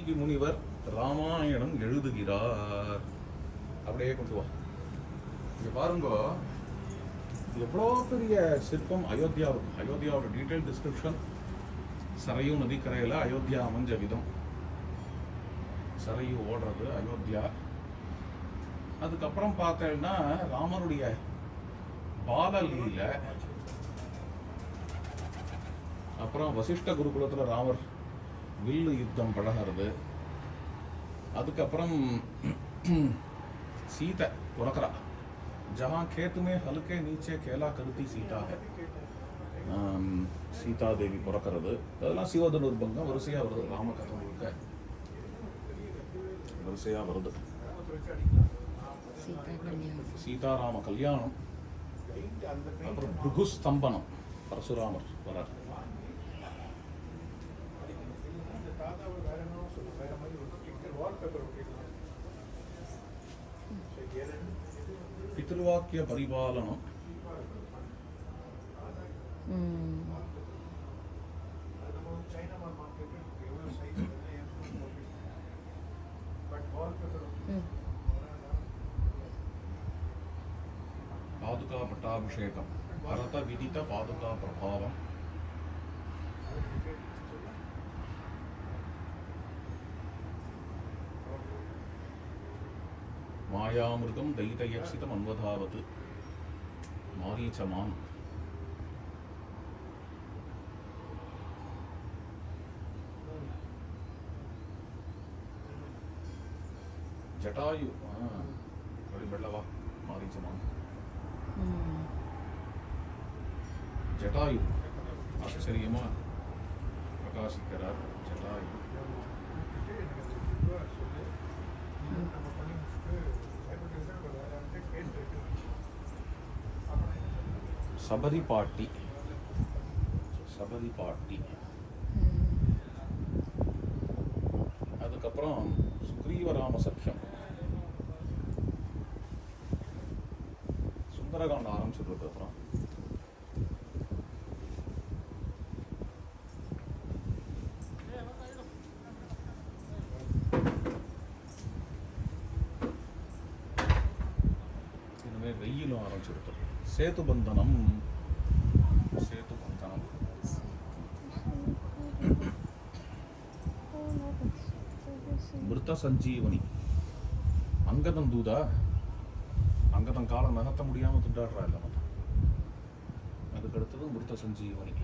வால்மீகி முனிவர் ராமாயணம் எழுதுகிறார். அப்படியே கொண்டு வா. இங்க பாருங்க, எவ்வளோ பெரிய சிற்பம் அயோத்தியாவுக்கு. அயோத்தியாவோட டீட்டெயில் டிஸ்கிரிப்ஷன். சரையு நதிக்கரையில் அயோத்தியா அமைஞ்ச விதம், சரையு ஓடுறது அயோத்தியா. அதுக்கப்புறம் பார்த்தேன்னா ராமனுடைய பாலலீல, அப்புறம் வசிஷ்ட குருகுலத்தில் ராமர் வில்லு யுத்தம் பழகிறது. அதுக்கப்புறம் சீதை பிறக்கிறா. जहाँ खेत में हल्के नीचे केला करती सीता है, சீதா தேவி பிறக்கிறது. அதெல்லாம் சிவதனுர்பங்கம் வரிசையாக வருது. ராமகதை முழுக்க வரிசையாக வருது. சீதாராம கல்யாணம், அப்புறம் பிருகு ஸ்தம்பனம், பரசுராமர் வரார். பித்ருவாக்கிய பரிபாலனம், பாதுகா பட்டாபிஷேகம், பரத விதித்த பாதுகா பிரபாவம், மாயாமிருகம் தைதயக்ஷிதம் அன்வதாவது, மாரீச்சமான், ஜட்டாயு, வெள்ளவா மாரீச்சமான், ஜட்டாயு ஆச்சரியமா பிரகாசிக்கிறார். ஜட்டாயு சபரி பாட்டி, சபரி பாட்டி. அதுக்கப்புறம் சுக்ரீவராம சக்கியம், சுந்தரகாண்டம் ஆரம்பிச்சிருக்கு. அப்புறம் இனிமேல் வெயிலும் ஆரம்பிச்சிருக்கு. சேதுபந்தனம், சேதுபந்தனம், மிருத சஞ்சீவனி. அங்கதம் தூதா, அங்கதம் காலம் நகர்த்த முடியாம திண்டாடுறா இல்ல. அதுக்கு அடுத்தது மிருத சஞ்சீவனி.